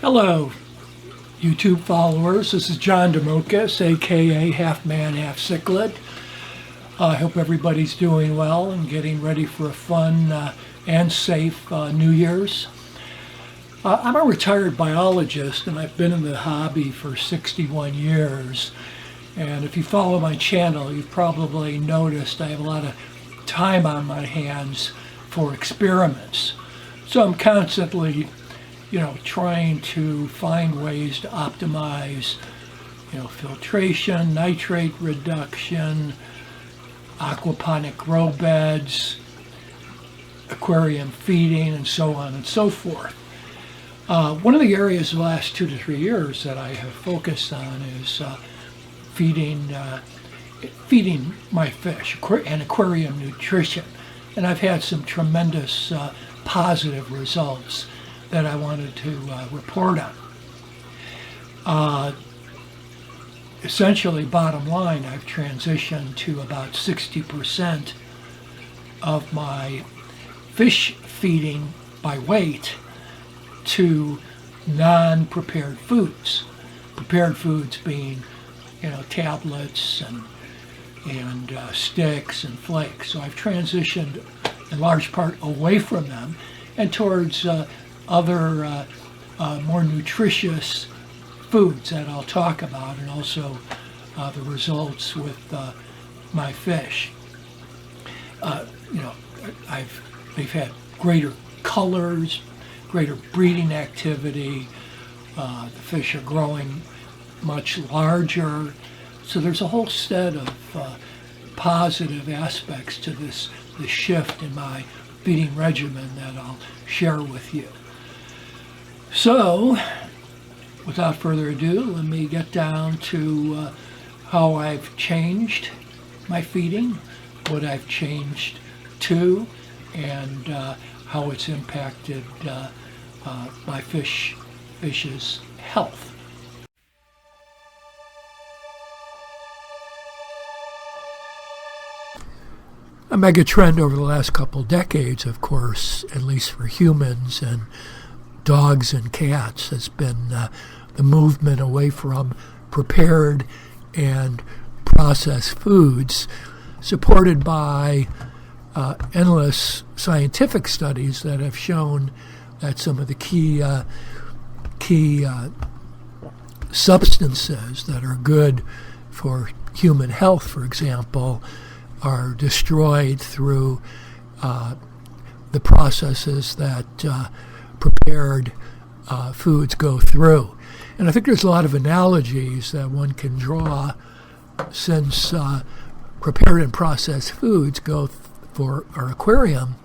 Hello, YouTube followers. This is John Democus, aka Half Man, Half Cichlid. I hope everybody's doing well and getting ready for a fun and safe New Year's. I'm a retired biologist and I've been in the hobby for 61 years. And if you follow my channel, you've probably noticed I have a lot of time on my hands for experiments. So I'm constantly trying to find ways to optimize, filtration, nitrate reduction, aquaponic grow beds, aquarium feeding, and so on and so forth. One of the areas the last 2 to 3 years that I have focused on is feeding my fish and aquarium nutrition. And I've had some tremendous positive results that I wanted to report on. Essentially, bottom line, I've transitioned to about 60% of my fish feeding by weight to non-prepared foods. Prepared foods being, tablets and sticks and flakes. So I've transitioned in large part away from them and towards other more nutritious foods that I'll talk about, and also the results with my fish. They've had greater colors, greater breeding activity. The fish are growing much larger. So there's a whole set of positive aspects to this shift in my feeding regimen that I'll share with you. So, without further ado, let me get down to how I've changed my feeding, what I've changed to, and how it's impacted my fish's health. A mega trend over the last couple decades, of course, at least for humans and dogs and cats, has been the movement away from prepared and processed foods, supported by endless scientific studies that have shown that some of the key substances that are good for human health, for example, are destroyed through the processes that prepared foods go through. And I think there's a lot of analogies that one can draw, since prepared and processed foods for our aquarium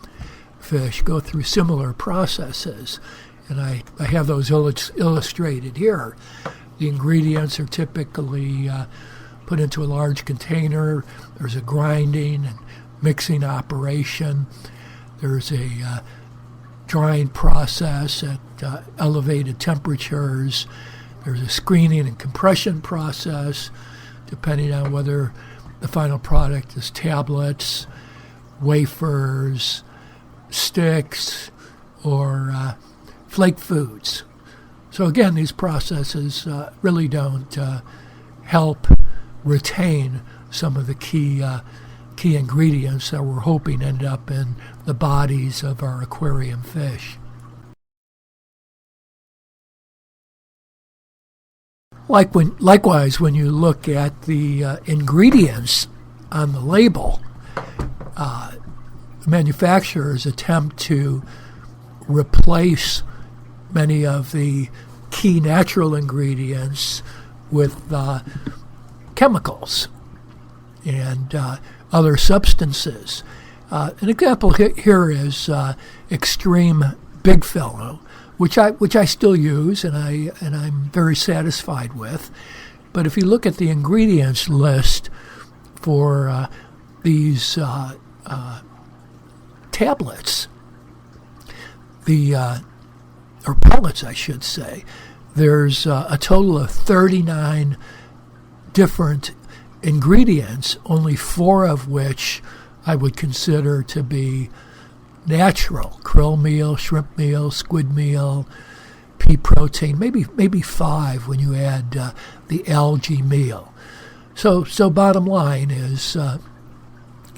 fish go through similar processes. And I have those illustrated here. The ingredients are typically put into a large container. There's a grinding and mixing operation. There's a drying process at elevated temperatures. There's a screening and compression process, depending on whether the final product is tablets, wafers, sticks, or flake foods. So again, these processes really don't help retain some of the key ingredients that we're hoping end up in the bodies of our aquarium fish. Likewise, when you look at the ingredients on the label, manufacturers attempt to replace many of the key natural ingredients with chemicals and other substances. An example here is Extreme Big Fellow, which I still use and I'm very satisfied with. But if you look at the ingredients list for these tablets, or pellets, I should say, there's a total of 39 different ingredients, only 4 of which I would consider to be natural: krill meal, shrimp meal, squid meal, pea protein, maybe 5 when you add the algae meal. So bottom line is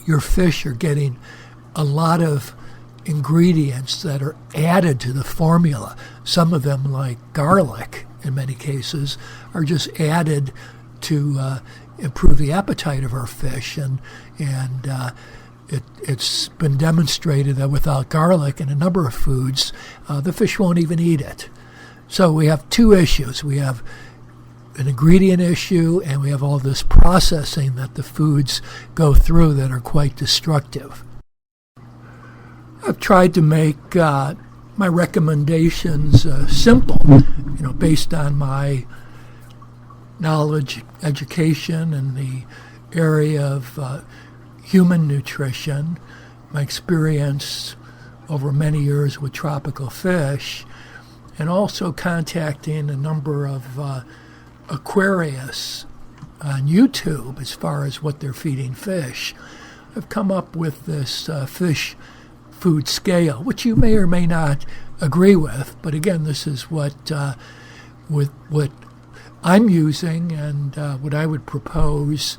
your fish are getting a lot of ingredients that are added to the formula. Some of them, like garlic, in many cases, are just added to improve the appetite of our fish, and it's been demonstrated that without garlic in a number of foods, the fish won't even eat it. So we have two issues. We have an ingredient issue, and we have all this processing that the foods go through that are quite destructive. I've tried to make my recommendations simple, based on my knowledge, education in the area of human nutrition, my experience over many years with tropical fish, and also contacting a number of aquarists on YouTube as far as what they're feeding fish. I've come up with this fish food scale, which you may or may not agree with, but again, this is what I'm using and what I would propose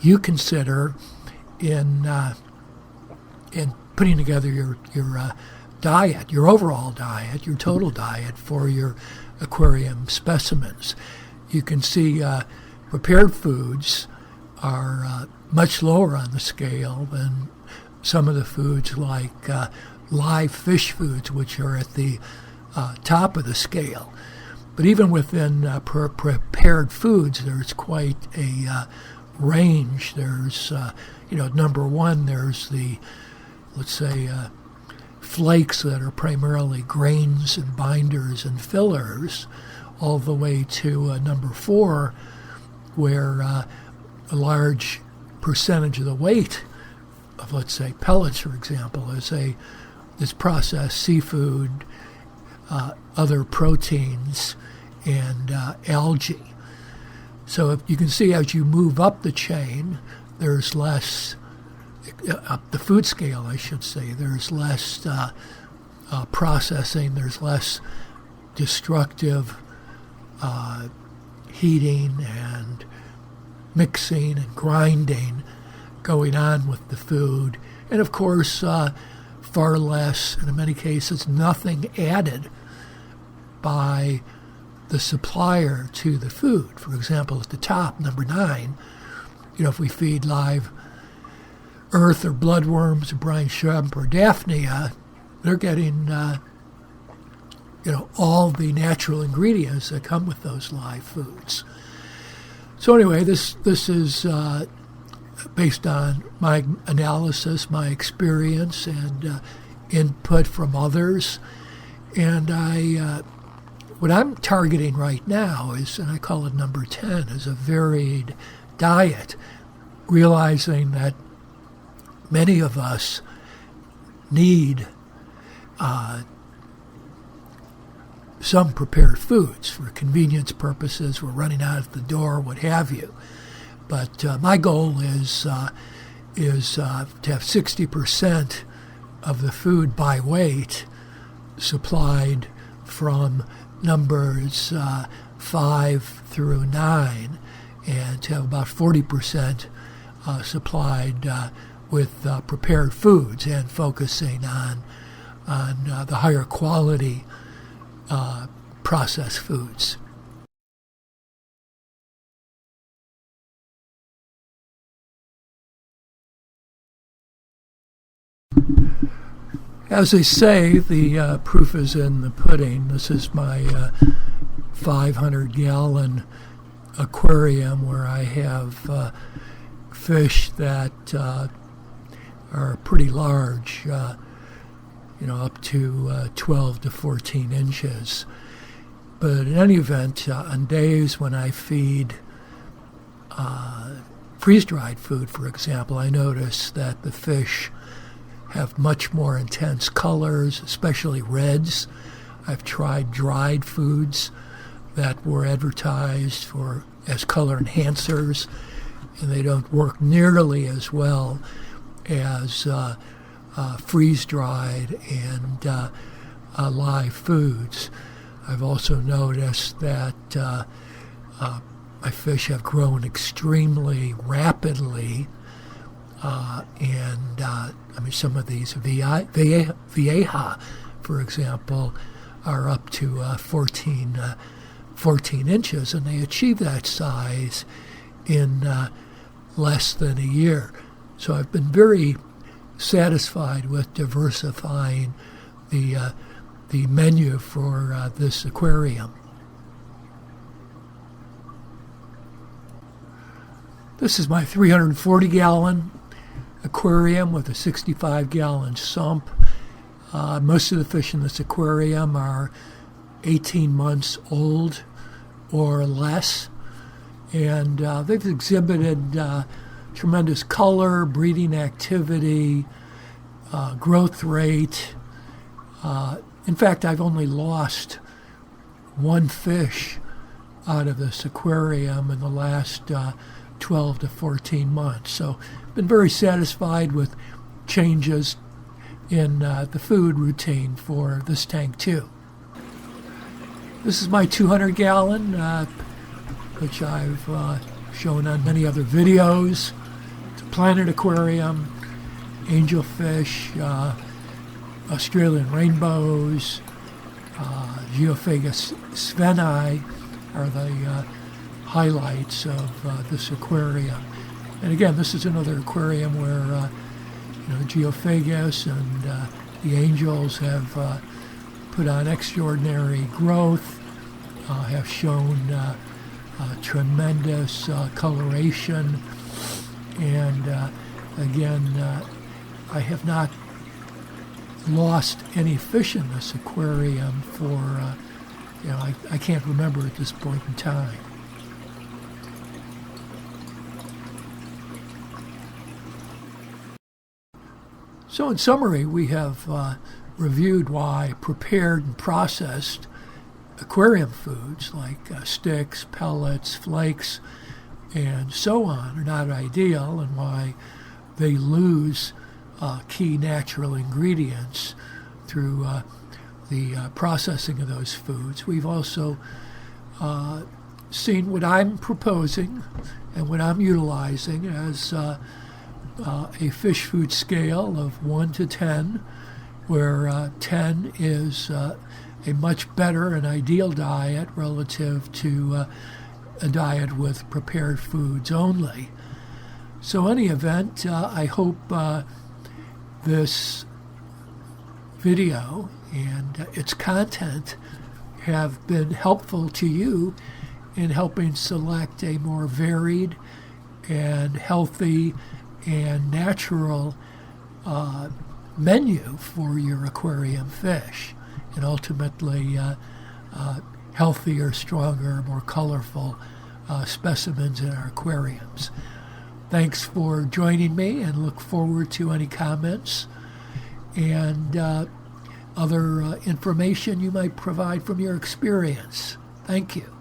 you consider in putting together your diet, your overall diet, your total diet for your aquarium specimens. You can see prepared foods are much lower on the scale than some of the foods like live fish foods, which are at the top of the scale. But even within prepared foods, there's quite a range. There's, number one, there's the, let's say, flakes that are primarily grains and binders and fillers, all the way to number 4, where a large percentage of the weight of, let's say, pellets, for example, is processed seafood, other proteins, and algae. So if you can see, as you move up the chain, there's less, up the food scale, I should say, there's less processing, there's less destructive heating and mixing and grinding going on with the food. And of course, far less, and in many cases, nothing added by the supplier to the food. For example, at the top, number 9, if we feed live earth or bloodworms or brine shrimp or daphnia, they're getting all the natural ingredients that come with those live foods. So anyway, this is based on my analysis, my experience, and input from others. And what I'm targeting right now is, and I call it number 10, is a varied diet, realizing that many of us need some prepared foods for convenience purposes. We're running out of the door, what have you. But my goal is to have 60% of the food by weight supplied from numbers 5 through 9, and to have about 40% supplied with prepared foods, and focusing on the higher quality processed foods. As they say, the proof is in the pudding. This is my 500-gallon aquarium where I have fish that are pretty large, up to 12 to 14 inches. But in any event, on days when I feed freeze-dried food, for example, I notice that the fish have much more intense colors, especially reds. I've tried dried foods that were advertised as color enhancers, and they don't work nearly as well as freeze-dried and live foods. I've also noticed that my fish have grown extremely rapidly, and some of these Vieja, for example, are up to 14 inches, and they achieve that size in less than a year. So I've been very satisfied with diversifying the menu for this aquarium. This is my 340-gallon aquarium with a 65-gallon sump. Most of the fish in this aquarium are 18 months old or less, and they've exhibited tremendous color, breeding activity, growth rate. In fact, I've only lost one fish out of this aquarium in the last 12 to 14 months. So I've been very satisfied with changes in the food routine for this tank too. This is my 200-gallon, which I've shown on many other videos. It's a planet aquarium, angelfish, Australian rainbows, Geophagus sveni are the highlights of this aquarium. And again, this is another aquarium where the Geophagus and the angels have put on extraordinary growth, have shown tremendous coloration, and again, I have not lost any fish in this aquarium for, I can't remember at this point in time. So in summary, we have reviewed why prepared and processed aquarium foods like sticks, pellets, flakes, and so on are not ideal, and why they lose key natural ingredients through the processing of those foods. We've also seen what I'm proposing and what I'm utilizing as a fish food scale of 1 to 10, where 10 is a much better and ideal diet relative to a diet with prepared foods only. So in any event, I hope this video and its content have been helpful to you in helping select a more varied and healthy and natural menu for your aquarium fish, and ultimately healthier, stronger, more colorful specimens in our aquariums. Thanks for joining me, and look forward to any comments and other information you might provide from your experience. Thank you.